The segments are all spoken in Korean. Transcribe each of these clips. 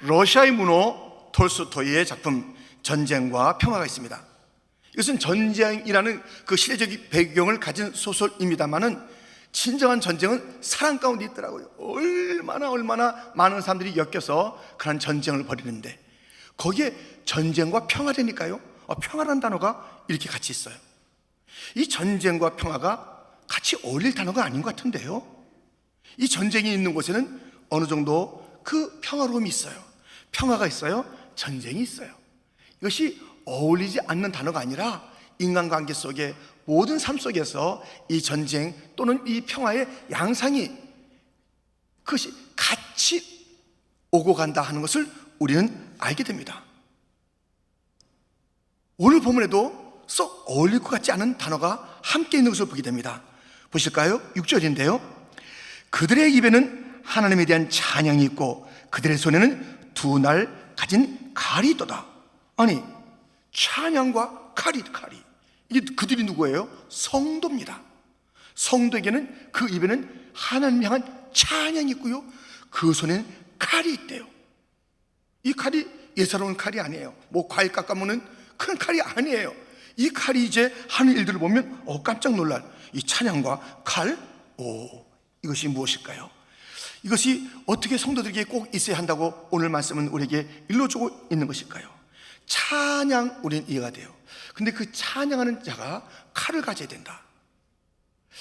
러시아의 문호 톨스토이의 작품 전쟁과 평화가 있습니다. 이것은 전쟁이라는 그 시대적 배경을 가진 소설입니다만은 진정한 전쟁은 사랑 가운데 있더라고요. 얼마나 많은 사람들이 엮여서 그런 전쟁을 벌이는데 거기에 전쟁과 평화라니까요. 평화라는 단어가 이렇게 같이 있어요. 이 전쟁과 평화가 같이 어울릴 단어가 아닌 것 같은데요. 이 전쟁이 있는 곳에는 어느 정도 그 평화로움이 있어요. 평화가 있어요. 전쟁이 있어요. 이것이 어울리지 않는 단어가 아니라 인간관계 속에 모든 삶 속에서 이 전쟁 또는 이 평화의 양상이 그것이 같이 오고 간다 하는 것을 우리는 알게 됩니다. 오늘 본문에도 썩 어울릴 것 같지 않은 단어가 함께 있는 것을 보게 됩니다. 보실까요? 6절인데요. 그들의 입에는 하나님에 대한 찬양이 있고 그들의 손에는 두 날 가진 칼이 있도다. 아니, 찬양과 칼이 이게 그들이 누구예요? 성도입니다. 성도에게는 그 입에는 하나님 향한 찬양이 있고요, 그 손에는 칼이 있대요. 이 칼이 예사로운 칼이 아니에요. 뭐 과일 깎아먹는 그런 칼이 아니에요. 이 칼이 이제 하는 일들을 보면 깜짝 놀랄 이 찬양과 칼, 이것이 무엇일까요? 이것이 어떻게 성도들에게 꼭 있어야 한다고 오늘 말씀은 우리에게 일러주고 있는 것일까요? 찬양, 우리는 이해가 돼요. 근데 그 찬양하는 자가 칼을 가져야 된다.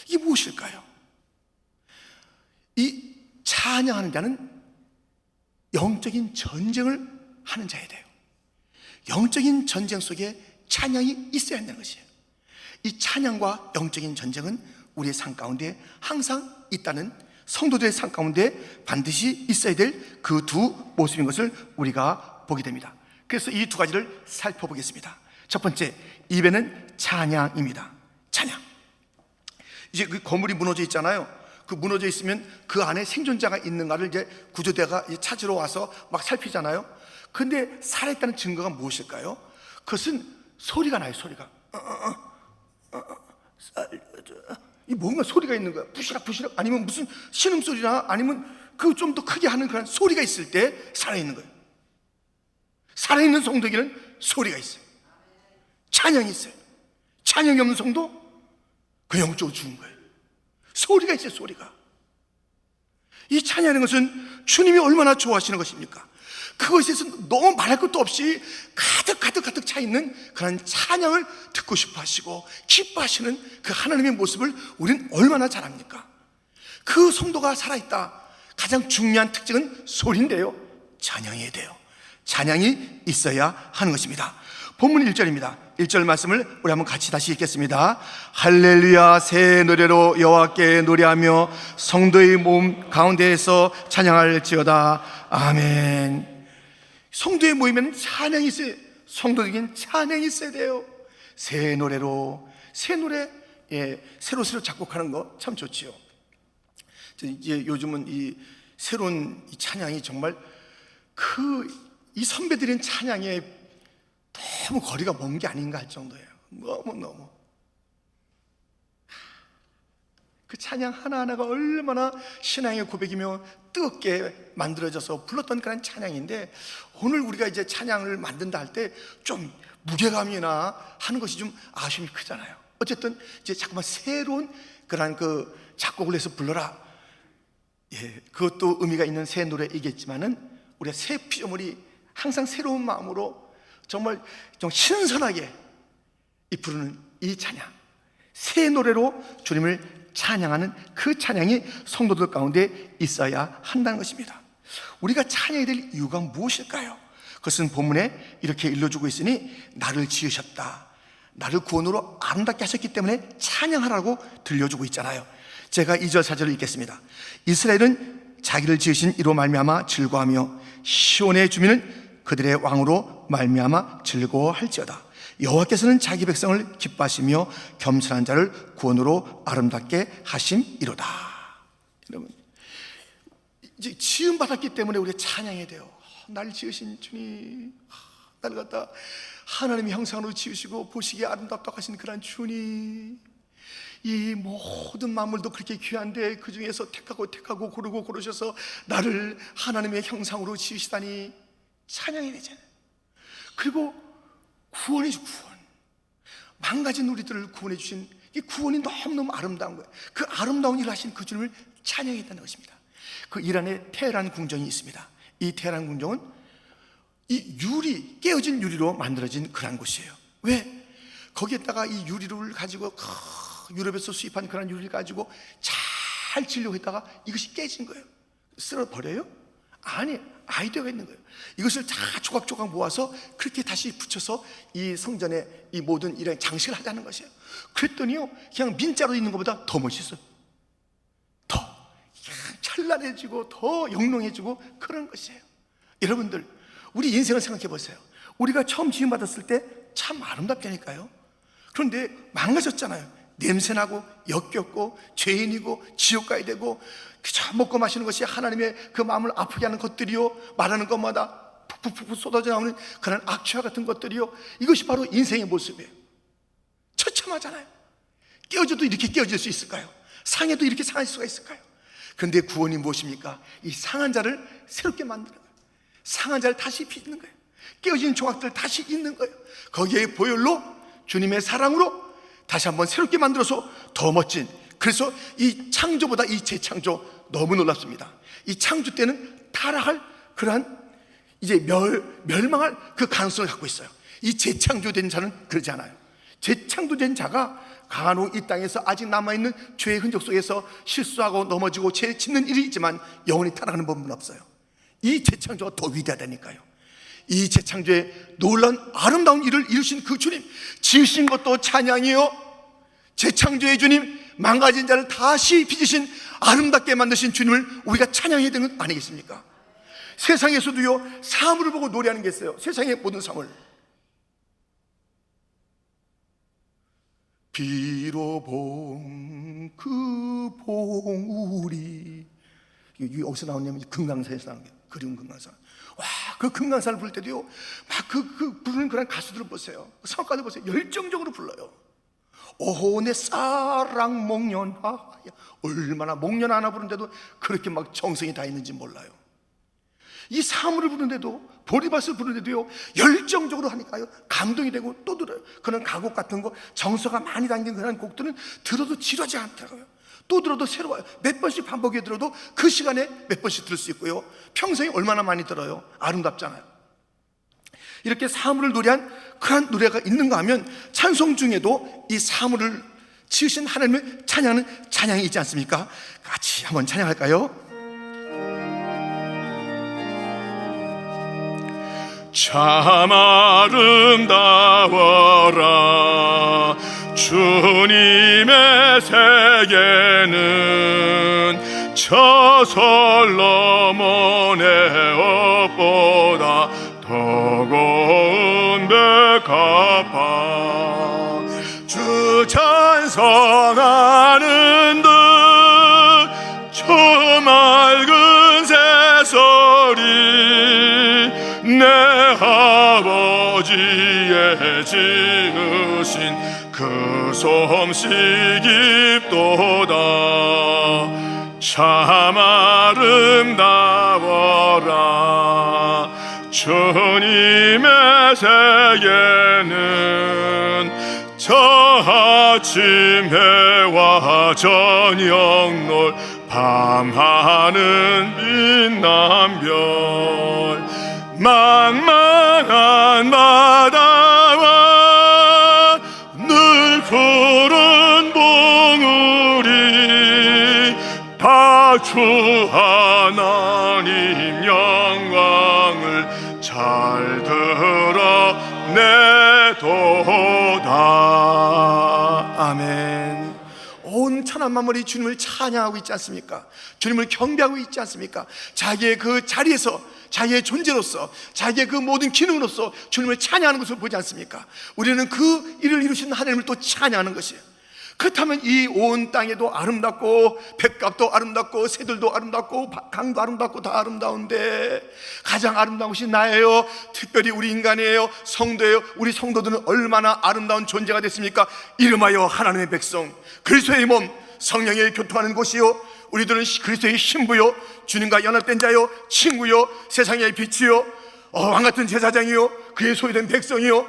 이게 무엇일까요? 이 찬양하는 자는 영적인 전쟁을 하는 자야 돼요. 영적인 전쟁 속에 찬양이 있어야 한다는 것이에요. 이 찬양과 영적인 전쟁은 우리의 삶 가운데 항상 있다는, 성도들의 삶 가운데 반드시 있어야 될 그 두 모습인 것을 우리가 보게 됩니다. 그래서 이 두 가지를 살펴보겠습니다. 첫 번째, 입에는 찬양입니다. 찬양. 이제 그 건물이 무너져 있잖아요. 그 무너져 있으면 그 안에 생존자가 있는가를 이제 구조대가 찾으러 와서 막 살피잖아요. 근데 살아있다는 증거가 무엇일까요? 그것은 소리가 나요. 소리가 이 뭔가 소리가 있는 거야. 부시락 아니면 무슨 신음소리나 아니면 그 좀 더 크게 하는 그런 소리가 있을 때 살아있는 거예요. 살아있는 성도에게는 소리가 있어요. 찬양이 있어요. 찬양이 없는 성도, 그 영적으로 죽은 거예요. 소리가 있어요. 소리가. 이 찬양하는 것은 주님이 얼마나 좋아하시는 것입니까? 그것에 대해서 너무 말할 것도 없이 가득 차 있는 그런 찬양을 듣고 싶어 하시고 기뻐하시는 그 하나님의 모습을 우리는 얼마나 잘 압니까? 그 성도가 살아있다. 가장 중요한 특징은 소리인데요, 찬양해야 돼요. 찬양이 있어야 하는 것입니다. 본문 1절입니다. 1절 말씀을 우리 한번 같이 다시 읽겠습니다. 할렐루야, 새 노래로 여호와께 노래하며 성도의 몸 가운데에서 찬양할지어다. 아멘. 성도의 모임에는 찬양이 있어요. 성도에게는 찬양이 있어야 돼요. 새 노래로, 새 노래, 새로 작곡하는 거 참 좋지요. 이제 요즘은 이 새로운 이 찬양이 정말 이 선배들인 찬양에 너무 거리가 먼 게 아닌가 할 정도예요. 너무 그 찬양 하나하나가 얼마나 신앙의 고백이며 뜨겁게 만들어져서 불렀던 그런 찬양인데, 오늘 우리가 이제 찬양을 만든다 할 때 좀 무게감이나 하는 것이 좀 아쉬움이 크잖아요. 어쨌든 이제 자꾸만 새로운 그런 그 작곡을 해서 불러라. 그것도 의미가 있는 새 노래이겠지만은 우리가 새 피조물이 항상 새로운 마음으로 정말 좀 신선하게 부르는 이 찬양, 새 노래로 주님을 찬양하는 그 찬양이 성도들 가운데 있어야 한다는 것입니다. 우리가 찬양해야 될 이유가 무엇일까요? 그것은 본문에 이렇게 일러주고 있으니 나를 지으셨다, 나를 구원으로 아름답게 하셨기 때문에 찬양하라고 들려주고 있잖아요. 제가 2절 4절을 읽겠습니다. 이스라엘은 자기를 지으신 이로 말미암아 즐거워하며 시온의 주민은 그들의 왕으로 말미암아 즐거워할지어다. 여호와께서는 자기 백성을 기뻐하시며 겸손한 자를 구원으로 아름답게 하심이로다. 여러분, 이제 지음 받았기 때문에 우리가 찬양해야 돼요. 나를 지으신 주님, 나를 갖다 하나님의 형상으로 지으시고 보시기에 아름답다고 하신 그런 주님, 이 모든 만물도 그렇게 귀한데 그 중에서 택하고 고르셔서 나를 하나님의 형상으로 지으시다니, 찬양해야 되잖아요. 그리고 구원이죠, 구원. 망가진 우리들을 구원해 주신 이 구원이 너무너무 아름다운 거예요. 그 아름다운 일을 하신 그 주님을 찬양했다는 것입니다. 그 이란에 테헤란 궁정이 있습니다. 이 테헤란 궁정은 이 유리, 깨어진 유리로 만들어진 그런 곳이에요. 왜? 거기에다가 이 유리를 가지고 유럽에서 수입한 그런 유리를 가지고 잘 지려고 했다가 이것이 깨진 거예요. 쓸어버려요? 아니, 아이디어가 있는 거예요. 이것을 다 조각조각 모아서 그렇게 다시 붙여서 이 성전에 이 모든 이런 장식을 하자는 것이에요. 그랬더니요, 그냥 민자로 있는 것보다 더 멋있어요. 더 찬란해지고 더 영롱해지고 그런 것이에요. 여러분들, 우리 인생을 생각해 보세요. 우리가 처음 지음받았을 때 참 아름답다니까요. 그런데 망가졌잖아요. 냄새나고 역겹고 죄인이고 지옥 가야 되고 그저 먹고 마시는 것이 하나님의 그 마음을 아프게 하는 것들이요, 말하는 것마다 푹푹푹 쏟아져 나오는 그런 악취와 같은 것들이요, 이것이 바로 인생의 모습이에요. 처참하잖아요. 깨어져도 이렇게 깨어질 수 있을까요? 상해도 이렇게 상할 수가 있을까요? 그런데 구원이 무엇입니까? 이 상한 자를 새롭게 만드는 거예요. 상한 자를 다시 빚는 거예요. 깨어진 조각들을 다시 잇는 거예요. 거기에 보혈로, 주님의 사랑으로 다시 한번 새롭게 만들어서 더 멋진, 그래서 이 창조보다 이 재창조 너무 놀랍습니다. 이 창조 때는 타락할 그러한 이제 멸망할 그 가능성을 갖고 있어요. 이 재창조된 자는 그러지 않아요. 재창조된 자가 간혹 이 땅에서 아직 남아있는 죄의 흔적 속에서 실수하고 넘어지고 죄 짓는 일이 있지만 영원히 타락하는 법은 없어요. 이 재창조가 더 위대하다니까요. 이 재창조의 놀라운 아름다운 일을 이루신 그 주님, 지으신 것도 찬양이요, 재창조의 주님, 망가진 자를 다시 빚으신 아름답게 만드신 주님을 우리가 찬양해야 되는 것 아니겠습니까? 세상에서도요, 사물을 보고 노래하는 게 있어요. 세상의 모든 사물. 비로 본 그 봉우리, 이게 어디서 나오냐면 금강산에서 나오는 게, 그리운 금강산. 와, 그 금강산을 부를 때도요, 막 부르는 그런 가수들을 보세요. 성가들 보세요. 열정적으로 불러요. 오호 내 사랑 목련하야. 얼마나 목련 하나 부르는데도 그렇게 막 정성이 다 있는지 몰라요. 이 사물을 부르는데도, 보리밭을 부르는데도요, 열정적으로 하니까요, 감동이 되고 또 들어요. 그런 가곡 같은 거, 정서가 많이 담긴 그런 곡들은 들어도 지루하지 않더라고요. 또 들어도 새로워요. 몇 번씩 반복해 들어도 그 시간에 몇 번씩 들을 수 있고요, 평생에 얼마나 많이 들어요. 아름답잖아요. 이렇게 사물을 노래한 그런 노래가 있는가 하면 찬송 중에도 이 사물을 지으신 하나님을 찬양하는 찬양이 있지 않습니까? 같이 한번 찬양할까요? 참 아름다워라 주님의 세계는 저 솔로몬의 옷보다 더 고운 백합화 주 찬송하는 듯 저 맑은 새소리 내 아버지의 지으신 그 솜씨 깊도다 참 아름다워라 주님의 세계는 저 아침 해와 저녁 놀 밤하는 빛남별 망망한 바다와 늘 푸른 봉우리 다 주 하나님 영광을 잘 드러내도다. 아멘. 온 천한 만물이 주님을 찬양하고 있지 않습니까? 주님을 경배하고 있지 않습니까? 자기의 그 자리에서, 자기의 존재로서, 자기의 그 모든 기능으로서 주님을 찬양하는 것을 보지 않습니까? 우리는 그 일을 이루신 하나님을 또 찬양하는 것이에요. 그렇다면 이 온 땅에도 아름답고 백합도 아름답고 새들도 아름답고 강도 아름답고 다 아름다운데 가장 아름다운 것이 나예요. 특별히 우리 인간이에요. 성도예요. 우리 성도들은 얼마나 아름다운 존재가 됐습니까? 이름하여 하나님의 백성, 그리스도의 몸, 성령의 교통하는 곳이요, 우리들은 그리스도의 신부요, 주님과 연합된 자요, 친구요, 세상의 빛이요, 왕 같은 제사장이요, 그의 소유된 백성이요,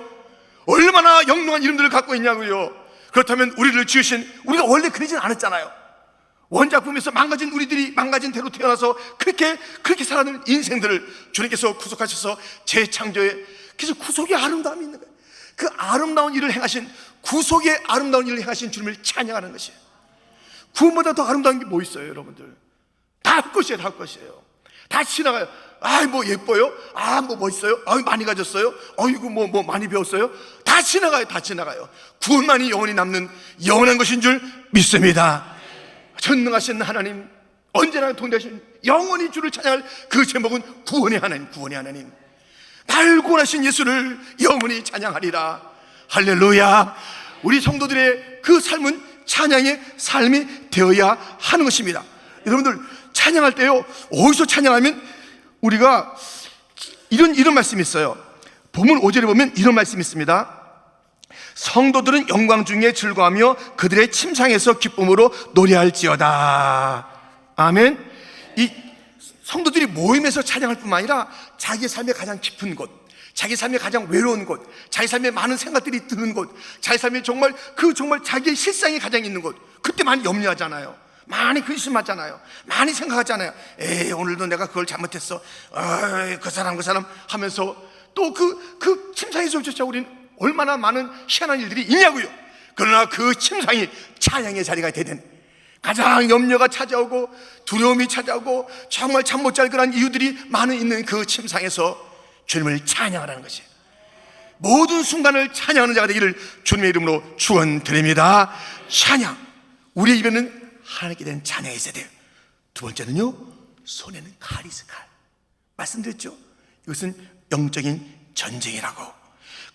얼마나 영롱한 이름들을 갖고 있냐고요. 그렇다면 우리를 지으신, 우리가 원래 그러진 않았잖아요. 원작품에서 망가진 우리들이 망가진 대로 태어나서 그렇게 살아가는 인생들을 주님께서 구속하셔서 재창조해. 그래서 구속의 아름다움이 있는 거예요. 그 아름다운 일을 행하신, 구속의 아름다운 일을 행하신 주님을 찬양하는 것이에요. 구원보다 더 아름다운 게 뭐 있어요, 여러분들? 다 헛것이에요, 다 헛것이에요. 다 지나가요. 뭐 예뻐요? 뭐 멋있어요? 많이 가졌어요? 어이구 뭐 많이 배웠어요? 다 지나가요, 다 지나가요. 구원만이 영원히 남는 영원한 것인 줄 믿습니다. 전능하신 하나님, 언제나 동대하신 영원히 주를 찬양할 그 제목은 구원의 하나님, 구원의 하나님. 날 구원하신 예수를 영원히 찬양하리라. 할렐루야. 우리 성도들의 그 삶은 찬양의 삶이 되어야 하는 것입니다. 여러분들, 찬양할 때요, 어디서 찬양하면 우리가 이런 말씀이 있어요. 본문 5절에 보면 이런 말씀이 있습니다. 성도들은 영광 중에 즐거워하며 그들의 침상에서 기쁨으로 노래할지어다. 아멘. 이 성도들이 모임에서 찬양할 뿐만 아니라 자기 삶의 가장 깊은 곳, 자기 삶의 가장 외로운 곳, 자기 삶에 많은 생각들이 드는 곳, 자기 삶에 정말 자기의 실상이 가장 있는 곳, 그때 많이 염려하잖아요. 많이 근심하잖아요. 많이 생각하잖아요. 오늘도 내가 그걸 잘못했어. 그 사람 하면서 또 그 침상에서조차 우리는 얼마나 많은 희한한 일들이 있냐고요. 그러나 그 침상이 찬양의 자리가 되든, 가장 염려가 찾아오고 두려움이 찾아오고 정말 잠 못 잘 그런 이유들이 많은 있는 그 침상에서 주님을 찬양하라는 것이에요. 모든 순간을 찬양하는 자가 되기를 주님의 이름으로 축원드립니다. 찬양, 우리의 입에는 하나님께 대한 찬양이 있어야 돼요. 두 번째는요, 손에는 칼이 있어요. 칼. 말씀드렸죠? 이것은 영적인 전쟁이라고.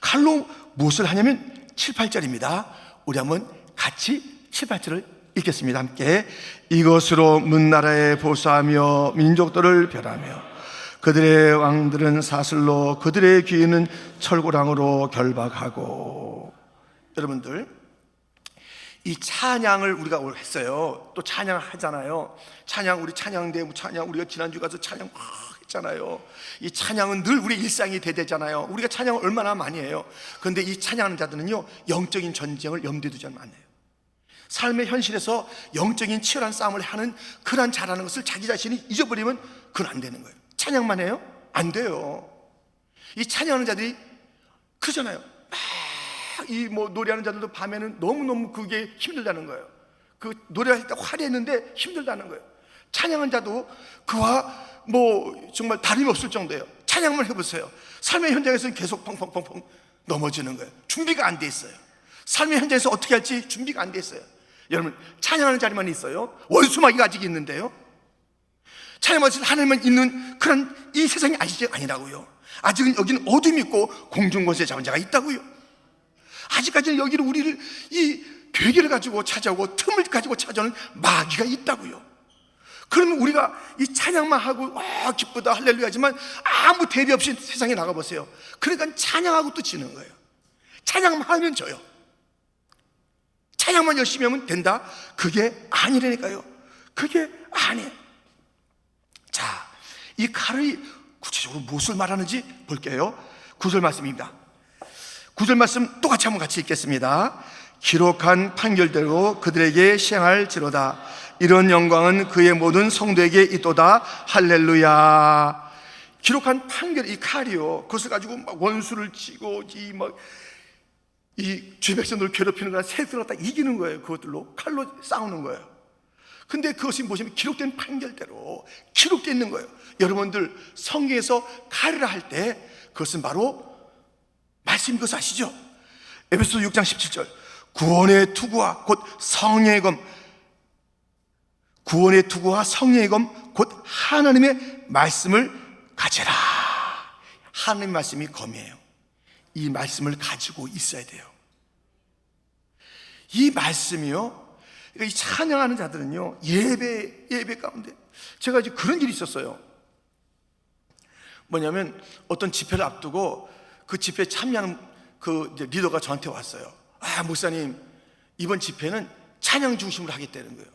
칼로 무엇을 하냐면 7, 8절입니다. 우리 한번 같이 7, 8절을 읽겠습니다. 함께. 이것으로 문나라에 보수하며 민족들을 멸하며 그들의 왕들은 사슬로 그들의 귀인은 철고랑으로 결박하고. 여러분들, 이 찬양을 우리가 오늘 했어요. 또 찬양을 하잖아요. 우리 찬양대 찬양, 우리가 지난주 가서 찬양 막 했잖아요. 이 찬양은 늘 우리 일상이 되잖아요. 우리가 찬양을 얼마나 많이 해요. 그런데 이 찬양하는 자들은요, 영적인 전쟁을 염두에 두지 않아요. 삶의 현실에서 영적인 치열한 싸움을 하는 그러한 잘하는 것을 자기 자신이 잊어버리면 그건 안 되는 거예요. 찬양만 해요? 안 돼요. 이 찬양하는 자들이 그러잖아요. 노래하는 자들도 밤에는 너무너무 그게 힘들다는 거예요. 그 노래할 때 화려했는데 힘들다는 거예요. 찬양한 자도 그와 정말 다름이 없을 정도예요. 찬양만 해보세요. 삶의 현장에서는 계속 펑펑펑펑 넘어지는 거예요. 준비가 안 돼 있어요. 삶의 현장에서 어떻게 할지 준비가 안 돼 있어요. 여러분, 찬양하는 자리만 있어요? 원수마귀가 아직 있는데요. 찬양하는 하나님만 있는 그런 이 세상이 아니라고요. 아직은 여기는 어둠이 있고 공중권세 잡은 자가 있다고요. 아직까지는 여기를 우리를 이 괴계를 가지고 찾아오고 틈을 가지고 찾아오는 마귀가 있다고요. 그러면 우리가 이 찬양만 하고 기쁘다 할렐루야 하지만 아무 대비 없이 세상에 나가보세요. 그러니까 찬양하고 또 지는 거예요. 찬양만 하면 져요. 찬양만 열심히 하면 된다? 그게 아니라니까요. 그게 아니에요. 자, 이 칼이 구체적으로 무엇을 말하는지 볼게요. 9절 말씀입니다. 9절 말씀 똑같이 한번 같이 읽겠습니다. 기록한 판결대로 그들에게 시행할지로다. 이런 영광은 그의 모든 성도에게 있도다. 할렐루야. 기록한 판결, 이 칼이요, 그것을 가지고 막 원수를 치고 이 죄백성들을 괴롭히는 거나 세상을 다 이기는 거예요. 그것들로 칼로 싸우는 거예요. 근데 그것이 무엇이냐면 기록된 판결대로 기록되어 있는 거예요. 여러분들, 성경에서 칼을 할 때 그것은 바로 말씀인 것을 아시죠? 에베소서 6장 17절, 구원의 투구와 곧 성령의 검, 구원의 투구와 성령의 검 곧 하나님의 말씀을 가져라. 하나님의 말씀이 검이에요. 이 말씀을 가지고 있어야 돼요. 이 말씀이요, 이 찬양하는 자들은요, 예배 가운데 제가 이제 그런 일이 있었어요. 뭐냐면 어떤 집회를 앞두고 그 집회에 참여하는 그 이제 리더가 저한테 왔어요. 목사님, 이번 집회는 찬양 중심으로 하겠다는 거예요.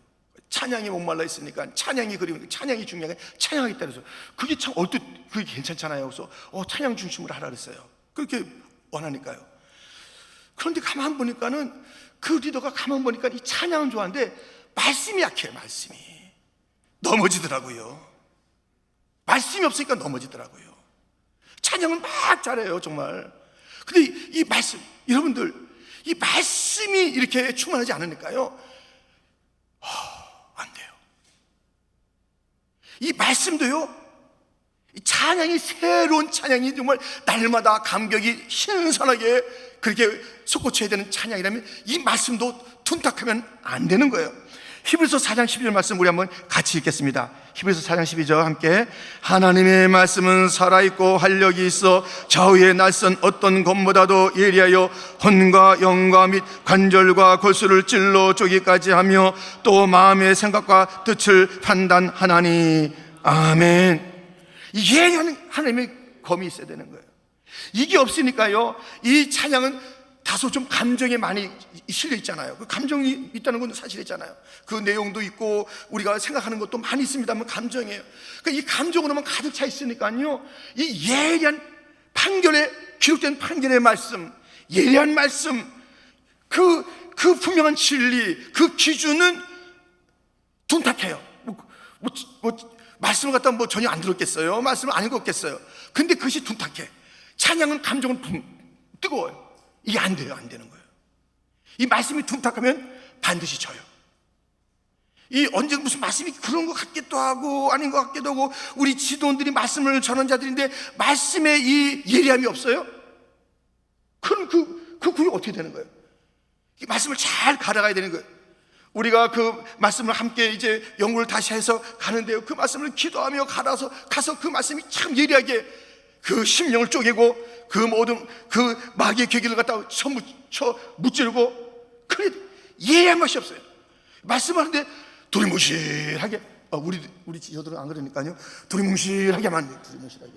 찬양이 목말라 있으니까 찬양이 그리우니까 찬양이 중요하게 찬양하겠다 그래서 그게 참 얼뜻 그게 괜찮잖아요. 그래서 찬양 중심으로 하라 그랬어요. 그렇게 원하니까요. 그런데 가만 보니까는 그 리더가 가만 보니까 이 찬양은 좋아하는데 말씀이 약해요. 말씀이 넘어지더라고요. 말씀이 없으니까 넘어지더라고요. 찬양은 막 잘해요 정말. 근데 이 말씀, 여러분들 이 말씀이 이렇게 충만하지 않으니까요 안 돼요. 이 말씀도요, 이 찬양이, 새로운 찬양이 정말 날마다 감격이 신선하게 그렇게 솟구쳐야 되는 찬양이라면 이 말씀도 둔탁하면 안 되는 거예요. 히브리서 4장 12절 말씀 우리 한번 같이 읽겠습니다. 히브리서 4장 12절 함께. 하나님의 말씀은 살아있고 활력이 있어 좌우의 낯선 어떤 검보다도 예리하여 혼과 영과 및 관절과 골수를 찔러 쪼기까지 하며 또 마음의 생각과 뜻을 판단하나니. 아멘. 이 예리한 하나님의 검이 있어야 되는 거예요. 이게 없으니까요 이 찬양은 다소 좀 감정에 많이 실려 있잖아요. 그 감정이 있다는 건 사실이잖아요. 그 내용도 있고 우리가 생각하는 것도 많이 있습니다만 감정이에요. 그러니까 이 감정으로만 가득 차 있으니까요 이 예리한 판결에 기록된 판결의 말씀, 예리한 말씀, 그 분명한 진리, 그 기준은 둔탁해요. 말씀을 갖다 전혀 안 들었겠어요? 말씀을 안 읽었겠어요? 근데 그것이 둔탁해. 찬양은 감정은 뜨거워요. 이게 안 돼요. 안 되는 거예요. 이 말씀이 둔탁하면 반드시 져요. 이 언제 무슨 말씀이 그런 것 같기도 하고 아닌 것 같기도 하고, 우리 지도원들이 말씀을 전한 자들인데 말씀에 이 예리함이 없어요? 그럼 그 구역이 어떻게 되는 거예요? 이 말씀을 잘 갈아가야 되는 거예요. 우리가 그 말씀을 함께 이제 연구를 다시 해서 가는데요, 그 말씀을 기도하며 가서 그 말씀이 참 예리하게 그 심령을 쪼개고 그 모든 그 마귀의 괴기를 갖다가 무찌르고, 그래 예리한 것이 없어요. 말씀을 하는데 두리뭉실하게, 우리 지도들은 안 그러니까요, 두리뭉실하게만 해요. 두리뭉실하게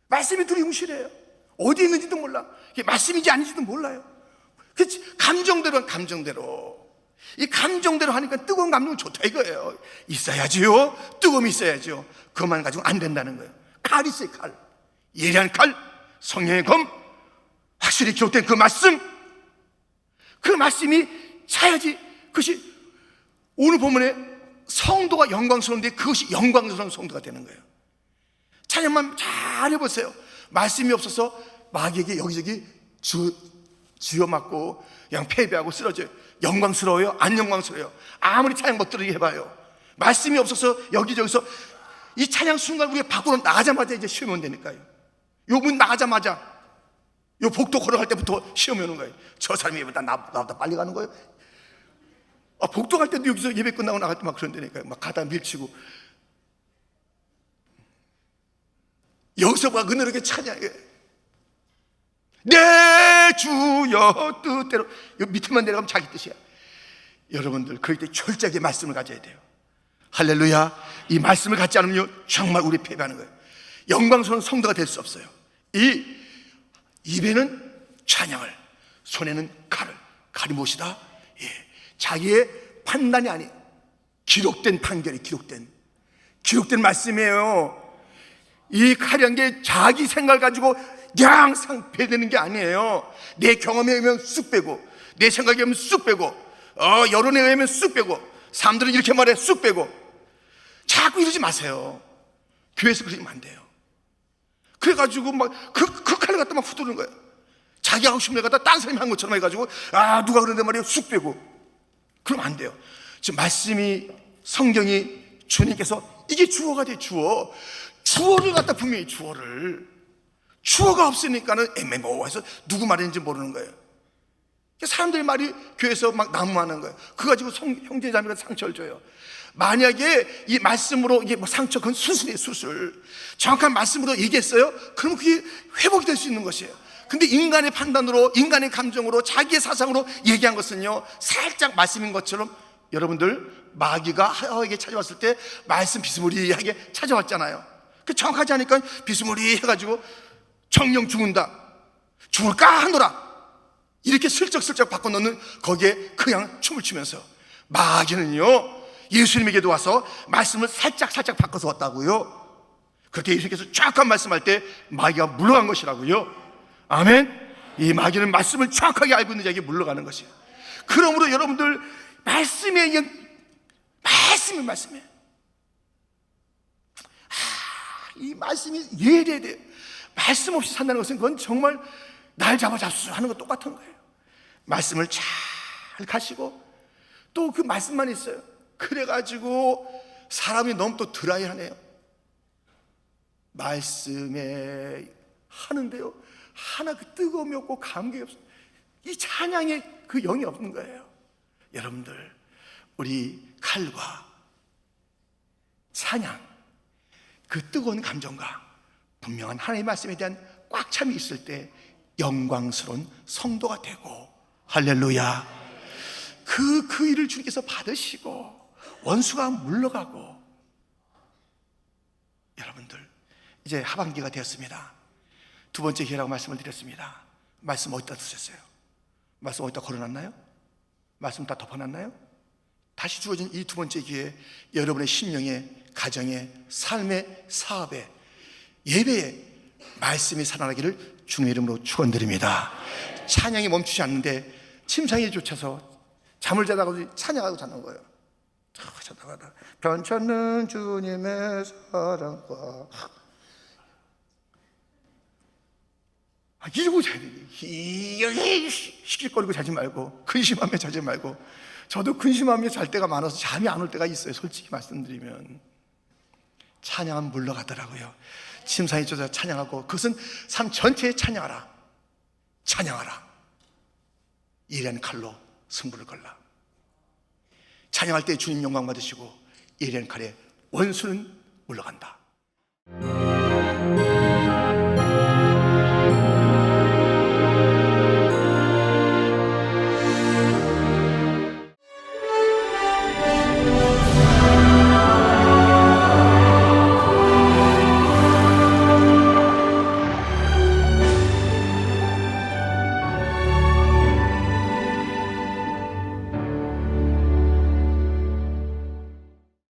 말씀이 두리뭉실해요. 어디 있는지도 몰라. 이게 말씀인지 아닌지도 몰라요. 감정대로 이 감정대로 하니까 뜨거운 감정은 좋다 이거예요. 있어야지요. 뜨거움이 있어야지요. 그것만 가지고 안 된다는 거예요. 칼이 있어요. 칼, 예리한 칼, 성령의 검, 확실히 기록된 그 말씀, 그 말씀이 차야지. 그것이 오늘 본문에 성도가 영광스러운데 그것이 영광스러운 성도가 되는 거예요. 찬양만 잘 해보세요. 말씀이 없어서 마귀에게 여기저기 쥐어맞고 그냥 패배하고 쓰러져요. 영광스러워요? 안 영광스러워요? 아무리 찬양 못 들으게 해봐요. 말씀이 없어서 여기저기서 이 찬양 순간 우리가 밖으로 나가자마자 이제 시험이 온다니까요. 요 문 나가자마자 요 복도 걸어갈 때부터 시험이 오는 거예요. 저 사람이 나보다 빨리 가는 거예요. 복도 갈 때도 여기서 예배 끝나고 나갈 때 막 그런다니까요. 막 가다 밀치고. 여기서 막 은혜롭게 찬양해. 내 주여 뜻대로. 밑에만 내려가면 자기 뜻이야. 여러분들 그럴 때 철저하게 말씀을 가져야 돼요. 할렐루야. 이 말씀을 갖지 않으면 정말 우리 패배하는 거예요. 영광스러운 성도가 될 수 없어요. 이 입에는 찬양을, 손에는 칼이 무엇이다? 자기의 판단이 아닌 기록된 판결이 기록된 말씀이에요. 이 칼이란 게 자기 생각을 가지고 양상 배되는 게 아니에요. 내 경험에 의하면 쑥 빼고, 내 생각에 의하면 쑥 빼고, 여론에 의하면 쑥 빼고, 사람들은 이렇게 말해 쑥 빼고. 자꾸 이러지 마세요. 교회에서 그러면 안 돼요. 그래가지고 막 그 칼을 갖다 막 후두르는 거예요. 자기 하고 싶은 걸 갖다 딴 사람이 한 것처럼 해가지고 누가 그러는데 말이에요 쑥 빼고. 그러면 안 돼요. 지금 말씀이, 성경이, 주님께서 이게 주어가 돼. 주어를 갖다 분명히 주어가 없으니까는 애매모호해서 누구 말인지 모르는 거예요. 사람들의 말이 교회에서 막 난무하는 거예요. 그거 가지고 형제자매가 상처를 줘요. 만약에 이 말씀으로 이게 상처, 그건 수술이에요. 수술. 정확한 말씀으로 얘기했어요. 그러면 그게 회복이 될 수 있는 것이에요. 근데 인간의 판단으로, 인간의 감정으로, 자기의 사상으로 얘기한 것은요, 살짝 말씀인 것처럼, 여러분들 마귀가 하와에게 찾아왔을 때 말씀 비스무리하게 찾아왔잖아요. 그 정확하지 않으니까 비스무리해가지고 정령 죽을까 하노라 이렇게 슬쩍슬쩍 바꿔놓는, 거기에 그냥 춤을 추면서 마귀는요 예수님에게도 와서 말씀을 살짝 바꿔서 왔다고요. 그렇게 예수님께서 정확한 말씀할 때 마귀가 물러간 것이라고요. 아멘. 이 마귀는 말씀을 정확하게 알고 있는 자에게 물러가는 것이에요. 그러므로 여러분들 말씀에 이 말씀이 이해돼야 돼요. 말씀 없이 산다는 것은 그건 정말 날 잡수 하는 거 똑같은 거예요. 말씀을 잘 가시고 또 그 말씀만 있어요. 그래가지고 사람이 너무 또 드라이하네요. 말씀에 하는데요 하나 그 뜨거움이 없고 감격이 없어요. 이 찬양에 그 영이 없는 거예요. 여러분들 우리 칼과 찬양, 그 뜨거운 감정과 분명한 하나님의 말씀에 대한 꽉 참이 있을 때 영광스러운 성도가 되고, 할렐루야. 그 일을 주님께서 받으시고 원수가 물러가고. 여러분들 이제 하반기가 되었습니다. 두 번째 기회라고 말씀을 드렸습니다. 말씀 어디다 두셨어요? 말씀 어디다 걸어놨나요? 말씀 다 덮어놨나요? 다시 주어진 이 두 번째 기회, 여러분의 심령에, 가정에, 삶의, 사업에, 예배에 말씀이 살아나기를 주님의 이름으로 축원드립니다. 찬양이 멈추지 않는데 침상에 쫓아서 잠을 자다가 찬양하고 자는 거예요. 자다가 변찮는 주님의 사랑과 이러고 자야 돼. 시끌거리고 자지 말고, 근심하며 자지 말고. 저도 근심하며 잘 때가 많아서 잠이 안 올 때가 있어요. 솔직히 말씀드리면 찬양은 물러가더라고요. 침상에 쫓아 찬양하고, 그것은 삶 전체에 찬양하라. 찬양하라. 예리한 칼로 승부를 걸라. 찬양할 때 주님 영광 받으시고 예리한 칼에 원수는 물러간다.